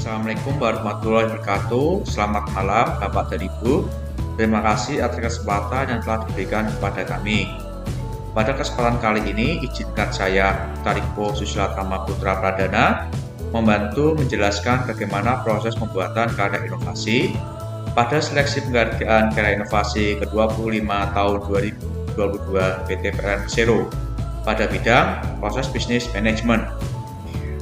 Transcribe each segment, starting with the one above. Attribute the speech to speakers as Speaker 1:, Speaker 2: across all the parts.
Speaker 1: Assalamualaikum warahmatullahi wabarakatuh. Selamat malam Bapak dan Ibu. Terima kasih atas kesempatan yang telah diberikan kepada kami. Pada kesempatan kali ini, izinkan saya, Tariko Susila-Tama Putra Pradana, membantu menjelaskan bagaimana proses pembuatan karya inovasi pada seleksi penghargaan karya inovasi ke-25 tahun 2022 PT PLN Persero pada bidang proses bisnis manajemen.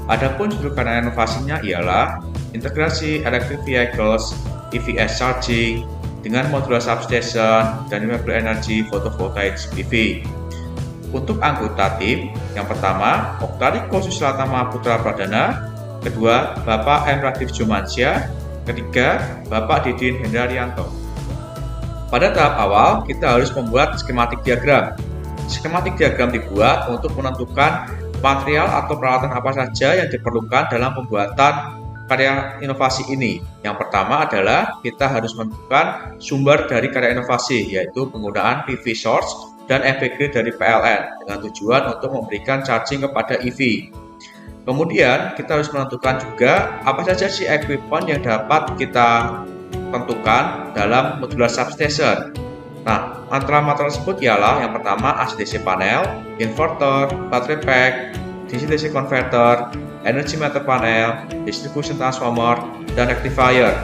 Speaker 1: Adapun judul karya inovasinya ialah integrasi electric vehicles EVS charging dengan modular substation dan renewable energy photovoltaic PV. Untuk anggota tim, yang pertama Tariko Susila-Tama Putra Pradana, kedua Bapak M. Radif Jomansyah, ketiga Bapak Didin Hendrarianto. Pada tahap awal, kita harus membuat skematik diagram. Skematik diagram dibuat untuk menentukan material atau peralatan apa saja yang diperlukan dalam pembuatan karya inovasi ini. Yang pertama adalah kita harus menentukan sumber dari karya inovasi, yaitu penggunaan PV source dan efek grid dari PLN dengan tujuan untuk memberikan charging kepada EV. Kemudian kita harus menentukan juga apa saja sih equipment yang dapat kita tentukan dalam modular substation. Nah, material tersebut ialah yang pertama AC/DC panel, inverter, baterai pack, DC-DC converter, energy meter panel, distribution transformer, dan rectifier,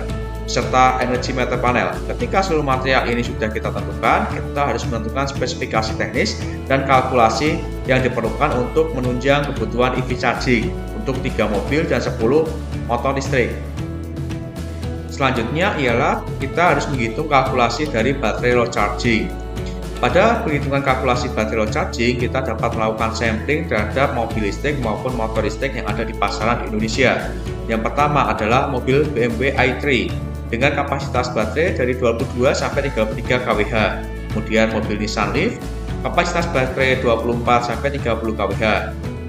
Speaker 1: serta energy meter panel. Ketika seluruh material ini sudah kita tentukan, kita harus menentukan spesifikasi teknis dan kalkulasi yang diperlukan untuk menunjang kebutuhan EV charging untuk 3 mobil dan 10 motor listrik. Selanjutnya ialah kita harus menghitung kalkulasi dari baterai load charging. Pada penghitungan kalkulasi baterai load charging, kita dapat melakukan sampling terhadap mobil listrik maupun motor listrik yang ada di pasaran di Indonesia. Yang pertama adalah mobil BMW i3 dengan kapasitas baterai dari 22 sampai 33 kWh. Kemudian mobil Nissan Leaf kapasitas baterai 24 sampai 30 kWh.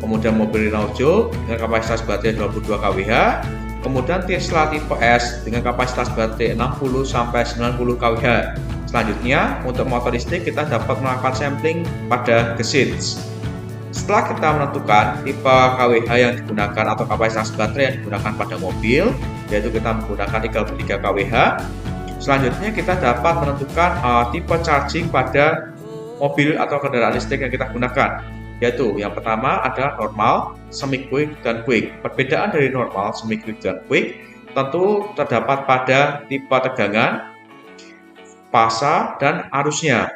Speaker 1: Kemudian mobil Renault Zoe dengan kapasitas baterai 22 kWh. Kemudian Tesla tipe S dengan kapasitas baterai 60 sampai 90 kWh. Selanjutnya, untuk motor listrik kita dapat melakukan sampling pada gesits. Setelah kita menentukan tipe kWh yang digunakan atau kapasitas baterai yang digunakan pada mobil, yaitu kita menggunakan 33 kWh. Selanjutnya kita dapat menentukan tipe charging pada mobil atau kendaraan listrik yang kita gunakan, yaitu yang pertama adalah normal, semi quick, dan quick. Perbedaan dari normal, semi quick, dan quick tentu terdapat pada tipe tegangan, fasa, dan arusnya.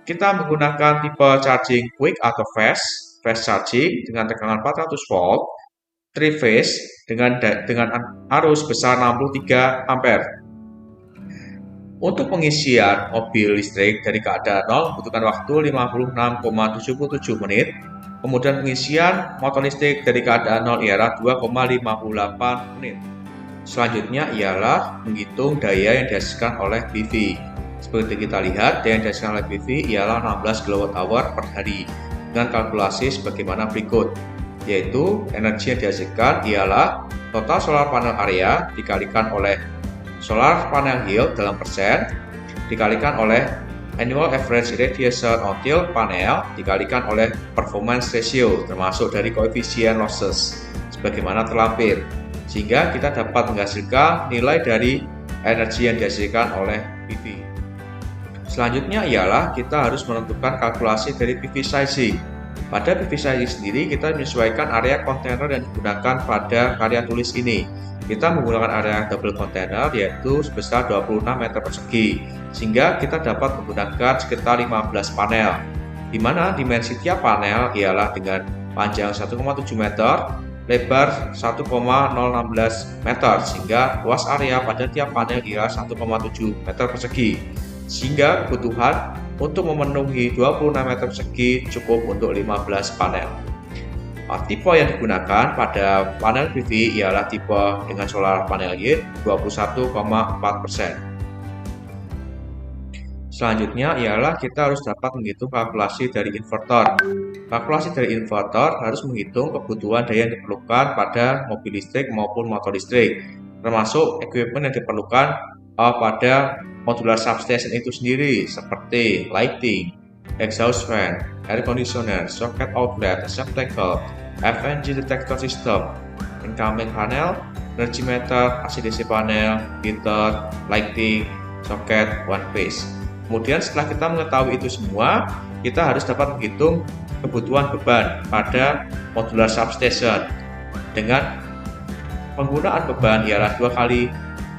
Speaker 1: Kita menggunakan tipe charging quick atau fast charging dengan tegangan 400 volt, 3 phase dengan arus besar 63 ampere. Untuk pengisian mobil listrik dari keadaan 0 membutuhkan waktu 56,77 menit. Kemudian pengisian motor listrik dari keadaan 0 ialah 2,58 menit. Selanjutnya ialah menghitung daya yang dihasilkan oleh PV. Seperti kita lihat, daya yang dihasilkan oleh PV ialah 16 kWh per hari dengan kalkulasi sebagaimana berikut, yaitu energi yang dihasilkan ialah total solar panel area dikalikan oleh solar panel yield dalam persen dikalikan oleh annual average radiation on tilt panel dikalikan oleh performance ratio termasuk dari koefisien losses sebagaimana terlampir, sehingga kita dapat menghasilkan nilai dari energi yang dihasilkan oleh PV. Selanjutnya ialah kita harus menentukan kalkulasi dari PV sizing. Pada PV sizing sendiri kita menyesuaikan area kontainer yang digunakan pada karya tulis ini. Kita menggunakan area double container yaitu sebesar 26 meter persegi, sehingga kita dapat menggunakan sekitar 15 panel, di mana dimensi tiap panel ialah dengan panjang 1,7 meter, lebar 1,016 meter, sehingga luas area pada tiap panel ialah 1,7 meter persegi, sehingga kebutuhan untuk memenuhi 26 meter persegi cukup untuk 15 panel. Tipe yang digunakan pada panel PV ialah tipe dengan solar panel yield 21,4%. Selanjutnya ialah kita harus dapat menghitung kalkulasi dari inverter. Kalkulasi dari inverter harus menghitung kebutuhan daya yang diperlukan pada mobil listrik maupun motor listrik, termasuk equipment yang diperlukan pada modular substation itu sendiri, seperti lighting, exhaust fan, air conditioner, socket outlet, receptacle, FNG detector system, incoming panel, energy meter, AC/DC panel, heater, lighting, socket, one phase. Kemudian setelah kita mengetahui itu semua, kita harus dapat menghitung kebutuhan beban pada modular substation. Dengan penggunaan beban ialah 2 kali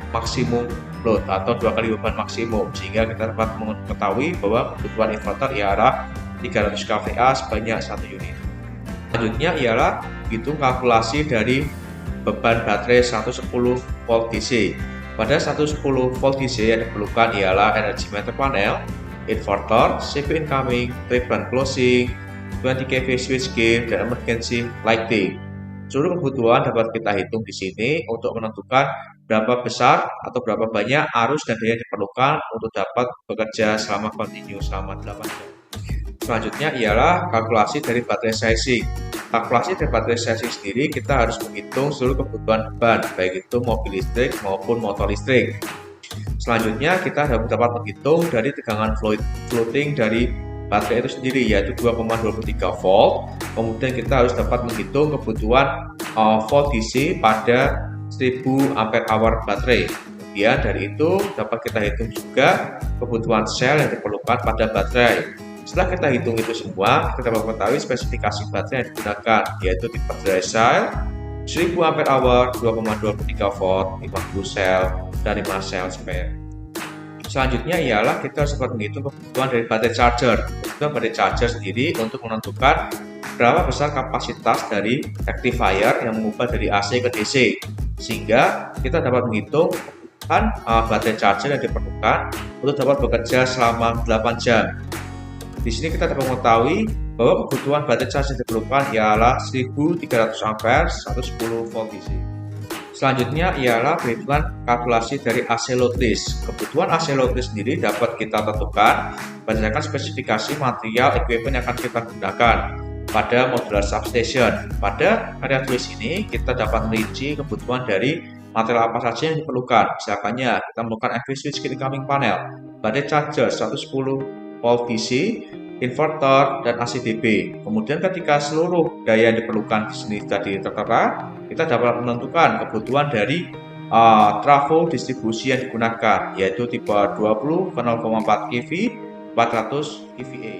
Speaker 1: maksimum load atau 2 kali beban maksimum, sehingga kita dapat mengetahui bahwa kebutuhan inverter ialah 300 kVA sebanyak 1 unit. Selanjutnya ialah hitung kalkulasi dari beban baterai 110 volt DC. Pada 110 volt DC yang diperlukan ialah energy meter panel, inverter, CPU incoming, trip and closing, 20 kV switchgear, dan emergency lighting. Seluruh kebutuhan dapat kita hitung di sini untuk menentukan berapa besar atau berapa banyak arus dan daya yang diperlukan untuk dapat bekerja selama kontinu selama 8 jam. Selanjutnya ialah kalkulasi dari baterai sizing. Kalkulasi dari baterai sizing sendiri kita harus menghitung seluruh kebutuhan beban, baik itu mobil listrik maupun motor listrik. Selanjutnya kita dapat menghitung dari tegangan floating dari baterai itu sendiri, yaitu 2,23 volt. Kemudian kita harus dapat menghitung kebutuhan volt DC pada 1000 ampere hour baterai. Kemudian dari itu dapat kita hitung juga kebutuhan sel yang diperlukan pada baterai. Setelah kita hitung itu semua, kita dapat mengetahui spesifikasi baterai yang digunakan, yaitu tipe dry cell, 1000 ampere hour, 2,23 volt, 50 sel, dan 5 sel spare. Selanjutnya ialah kita harus dapat menghitung kebutuhan dari baterai charger. Kebutuhan baterai charger sendiri untuk menentukan berapa besar kapasitas dari rectifier yang mengubah dari AC ke DC, sehingga kita dapat menghitung kebutuhan baterai charger yang diperlukan untuk dapat bekerja selama 8 jam. Di sini kita dapat mengetahui bahwa kebutuhan baterai charger yang diperlukan ialah 1300 ampere, 110 volt DC. Selanjutnya ialah perhitungan kalkulasi dari AC load list. Kebutuhan AC load list sendiri dapat kita tentukan berdasarkan spesifikasi material equipment yang akan kita gunakan pada modular substation. Pada karya tulis ini kita dapat merinci kebutuhan dari material apa saja yang diperlukan. Misalkannya kita memerlukan EV switch incoming panel, baterai charger 110 volt DC, inverter, dan AC/DC. Kemudian ketika seluruh daya yang diperlukan di sini tadi tertera, kita dapat menentukan kebutuhan dari trafo distribusi yang digunakan, yaitu tipe 20 ke 0,4 kV 400 kVA.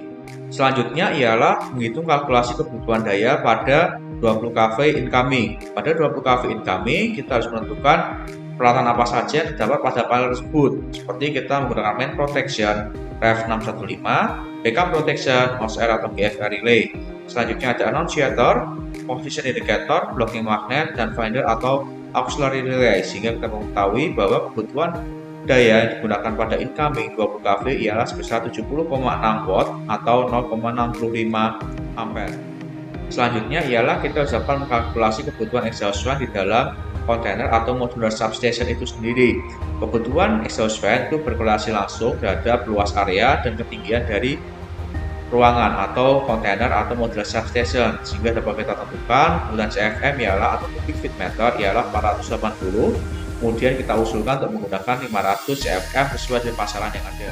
Speaker 1: Selanjutnya ialah menghitung kalkulasi kebutuhan daya pada 20 kV incoming. Pada 20 kV incoming kita harus menentukan peralatan apa saja yang terdapat pada panel tersebut, seperti kita menggunakan main protection ref 615, backup protection, OSR atau GFR relay. Selanjutnya ada annunciator, position indicator, blocking magnet, dan finder atau auxiliary relay, sehingga kita mengetahui bahwa kebutuhan daya yang digunakan pada incoming 20 kV ialah sebesar 70,6 watt atau 0,65 ampere. Selanjutnya ialah kita dapat mengkalkulasi kebutuhan exhaust fan di dalam kontainer atau modular substation itu sendiri. Kebutuhan exhaust fan itu berkorelasi langsung terhadap luas area dan ketinggian dari ruangan atau kontainer atau modular substation, sehingga dapat kita tentukan kebutuhan CFM ialah atau cubic feet meter ialah 480. Kemudian kita usulkan untuk menggunakan 500 CFM sesuai dengan pasaran yang ada.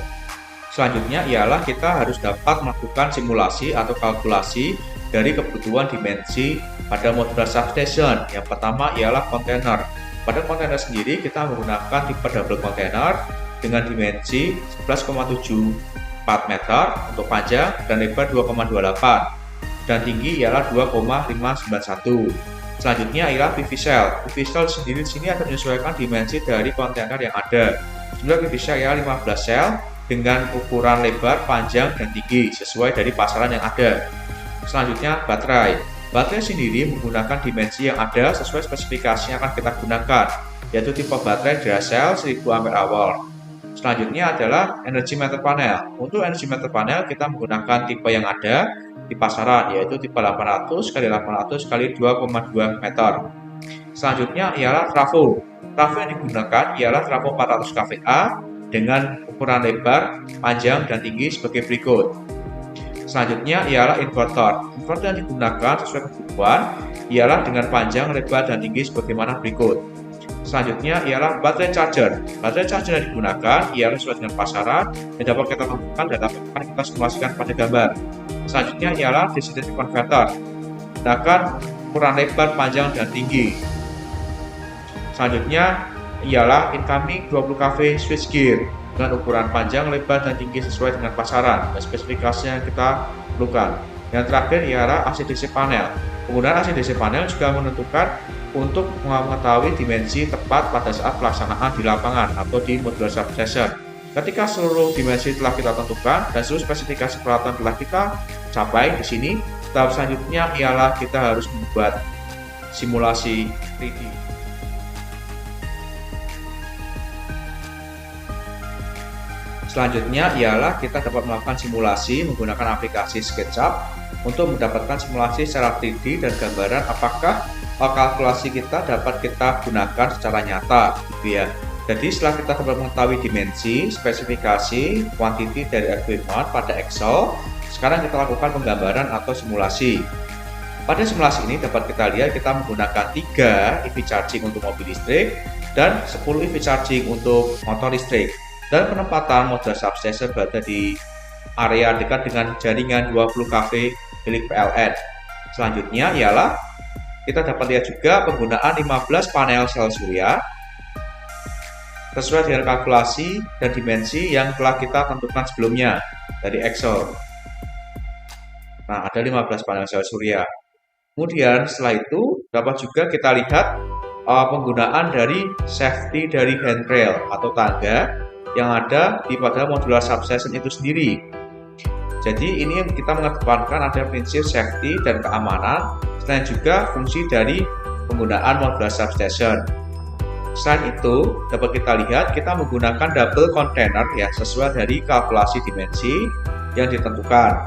Speaker 1: Selanjutnya ialah kita harus dapat melakukan simulasi atau kalkulasi dari kebutuhan dimensi pada modular substation. Yang pertama ialah kontainer. Pada kontainer sendiri kita menggunakan tipe double container dengan dimensi 11,74 meter untuk panjang dan lebar 2,28 dan tinggi ialah 2,591. Selanjutnya ialah PV cell. PV cell sendiri di sini akan menyesuaikan dimensi dari kontainer yang ada. Jumlah PV cell ialah 15 sel dengan ukuran lebar, panjang, dan tinggi sesuai dari pasaran yang ada. Selanjutnya baterai. Baterai sendiri menggunakan dimensi yang ada sesuai spesifikasi yang akan kita gunakan, yaitu tipe baterai dry cell 1000 Ah. Selanjutnya adalah energy meter panel. Untuk energy meter panel kita menggunakan tipe yang ada di pasaran, yaitu tipe 800 x 800 x 2,2 meter. Selanjutnya ialah trafo. Trafo yang digunakan ialah trafo 400 kVA dengan ukuran lebar, panjang, dan tinggi sebagai berikut. Selanjutnya ialah inverter. Inverter yang digunakan sesuai kebutuhan ialah dengan panjang, lebar, dan tinggi sebagaimana berikut. Selanjutnya ialah baterai charger. Baterai charger yang digunakan ialah sesuai dengan pasaran yang dapat kita tentukan dan dapat kita simulasikan pada gambar. Selanjutnya ialah DC-DC converter. Gunakan ukuran lebar, panjang, dan tinggi. Selanjutnya ialah incoming 20 kV switchgear dengan ukuran panjang, lebar, dan tinggi sesuai dengan pasaran dan spesifikasi yang kita perlukan. Yang terakhir ialah AC/DC panel. Penggunaan AC/DC panel juga menentukan untuk mengetahui dimensi tepat pada saat pelaksanaan di lapangan atau di modular substation. Ketika seluruh dimensi telah kita tentukan dan seluruh spesifikasi peralatan telah kita capai di sini, tahap selanjutnya ialah kita harus membuat simulasi 3D. Selanjutnya ialah kita dapat melakukan simulasi menggunakan aplikasi SketchUp untuk mendapatkan simulasi secara 3D dan gambaran apakah kalkulasi kita dapat kita gunakan secara nyata, gitu ya. Jadi setelah kita dapat mengetahui dimensi, spesifikasi, kuantiti dari equipment pada Excel, sekarang kita lakukan penggambaran atau simulasi. Pada simulasi ini dapat kita lihat kita menggunakan 3 EV charging untuk mobil listrik dan 10 EV charging untuk motor listrik. Dan penempatan modular substation berada di area dekat dengan jaringan 20 kV milik PLN. Selanjutnya ialah kita dapat lihat juga penggunaan 15 panel sel surya sesuai dengan kalkulasi dan dimensi yang telah kita tentukan sebelumnya dari Excel. Nah, ada 15 panel sel surya. Kemudian setelah itu dapat juga kita lihat penggunaan dari safety dari handrail atau tangga yang ada di pada modular substation itu sendiri. Jadi ini kita mengedepankan ada prinsip safety dan keamanan, selain juga fungsi dari penggunaan modular substation. Selain itu, dapat kita lihat kita menggunakan double container ya sesuai dari kalkulasi dimensi yang ditentukan.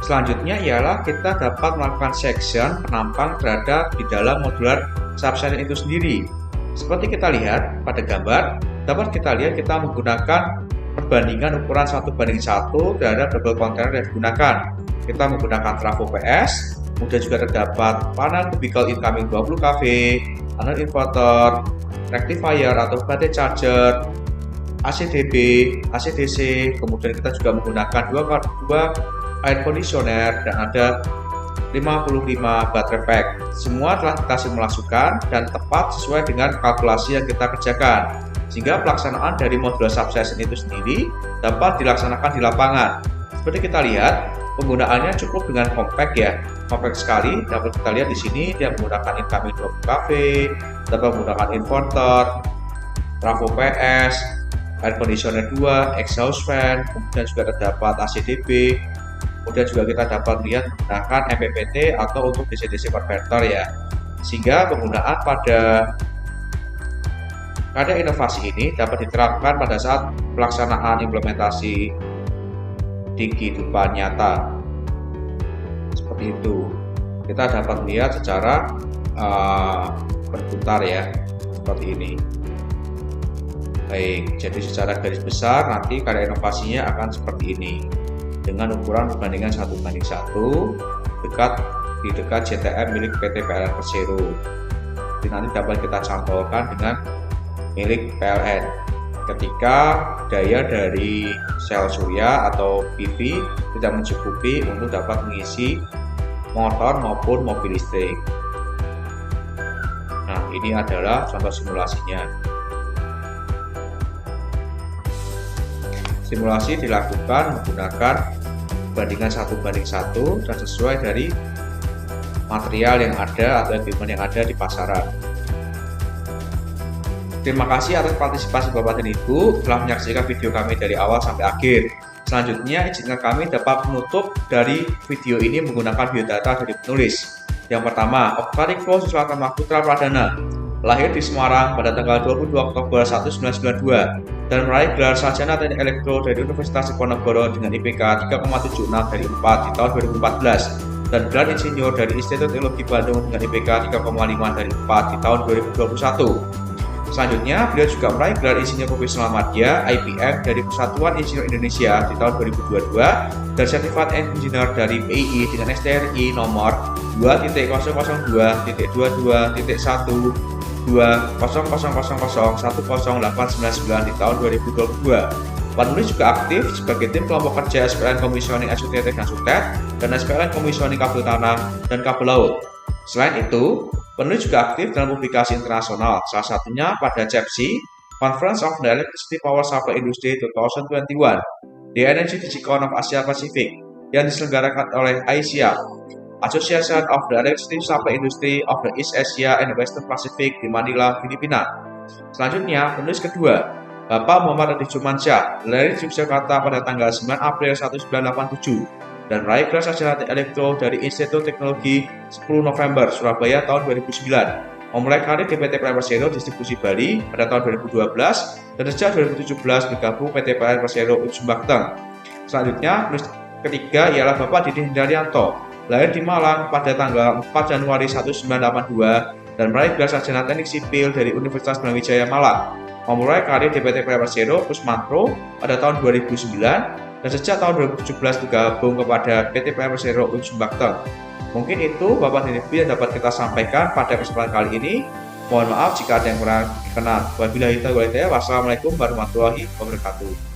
Speaker 1: Selanjutnya ialah kita dapat melakukan section penampang terhadap di dalam modular substation itu sendiri. Seperti kita lihat pada gambar, dapat kita lihat kita menggunakan perbandingan ukuran 1:1 terhadap double container yang digunakan. Kita menggunakan trafo PS, kemudian juga terdapat panel kubikel incoming 20 kV, panel inverter, rectifier atau baterai charger, AC/DB, AC/DC, kemudian kita juga menggunakan dua air conditioner dan ada 55 baterai pack. Semua telah kita simulasikan dan tepat sesuai dengan kalkulasi yang kita kerjakan, sehingga pelaksanaan dari modular substation itu sendiri dapat dilaksanakan di lapangan. Seperti kita lihat, penggunaannya cukup dengan compact ya, compact sekali. Dapat kita lihat di sini dia menggunakan incoming 20 kV, dapat menggunakan inverter, trafo PS, air conditioner 2, exhaust fan, kemudian juga terdapat AC/DB. Kemudian juga kita dapat lihat menggunakan MPPT atau untuk DC-DC converter ya. Sehingga penggunaan pada inovasi ini dapat diterapkan pada saat pelaksanaan implementasi di kehidupan nyata. Seperti itu. Kita dapat lihat secara berputar ya, seperti ini. Baik, jadi secara garis besar nanti karya inovasinya akan seperti ini. Dengan ukuran perbandingan 1:1 di dekat JTM milik PT PLN Persero. Jadi nanti dapat kita cantolkan dengan milik PLN. Ketika daya dari sel surya atau PV tidak mencukupi untuk dapat mengisi motor maupun mobil listrik. Nah, ini adalah contoh simulasinya. Simulasi dilakukan menggunakan perbandingan 1:1 dan sesuai dari material yang ada atau equipment yang ada di pasaran. Terima kasih atas partisipasi Bapak dan Ibu telah menyaksikan video kami dari awal sampai akhir. Selanjutnya, izinkan kami dapat menutup dari video ini menggunakan biodata dari penulis. Yang pertama, Oktariko Suswatama Putra Pradana, lahir di Semarang pada tanggal 22 Oktober 1992 dan meraih gelar sarjana teknik elektro dari Universitas Diponegoro dengan IPK 3,76 dari 4 di tahun 2014 dan gelar insinyur dari Institut Teknologi Bandung dengan IPK 3,5 dari 4 di tahun 2021. Selanjutnya, beliau juga meraih gelar insinyur profesional madya IPM dari Persatuan Insinyur Indonesia di tahun 2022 dan sertifikat engineer dari PII dengan STRI nomor 2.002.22.1 20000100899 di tahun 2022. Penulis juga aktif sebagai tim kelompok kerja SPLN Commissioning SUTT dan SUTET dan SPLN Commissioning Kabel Tanah dan Kabel Laut. Selain itu, Penulis juga aktif dalam publikasi internasional, salah satunya pada CEPSI, Conference of the Electricity Power Supply Industry 2021, The Energy Digicon of Asia Pacific, yang diselenggarakan oleh ASEA, Association of the Electricity Supply Industry of the East Asia and Western Pacific di Manila, Filipina. Selanjutnya, penulis kedua, Bapak Muhammad Adi Jumansyah, lahir di Yogyakarta pada tanggal 9 April 1987 dan meraih gelar sarjana elektro dari Institut Teknologi 10 November Surabaya tahun 2009. Memulai karir di PT PLN Persero Distribusi Bali pada tahun 2012 dan sejak 2017 bergabung PT PLN Persero Ujung Bakteng. Selanjutnya, penulis ketiga ialah Bapak Didi Hindaryanto, lahir di Malang pada tanggal 4 Januari 1982 dan meraih gelar sarjana teknik sipil dari Universitas Brawijaya Malang. Memulai karir di PT PLN Persero Kusmantro pada tahun 2009 dan sejak tahun 2017 bergabung kepada PT PLN Persero Ujung Bakteng. Mungkin itu Bapak dan Ibu yang dapat kita sampaikan pada kesempatan kali ini. Mohon maaf jika ada yang kurang berkenan. Wabillahi taufiq wal hidayah. Wassalamualaikum warahmatullahi wabarakatuh.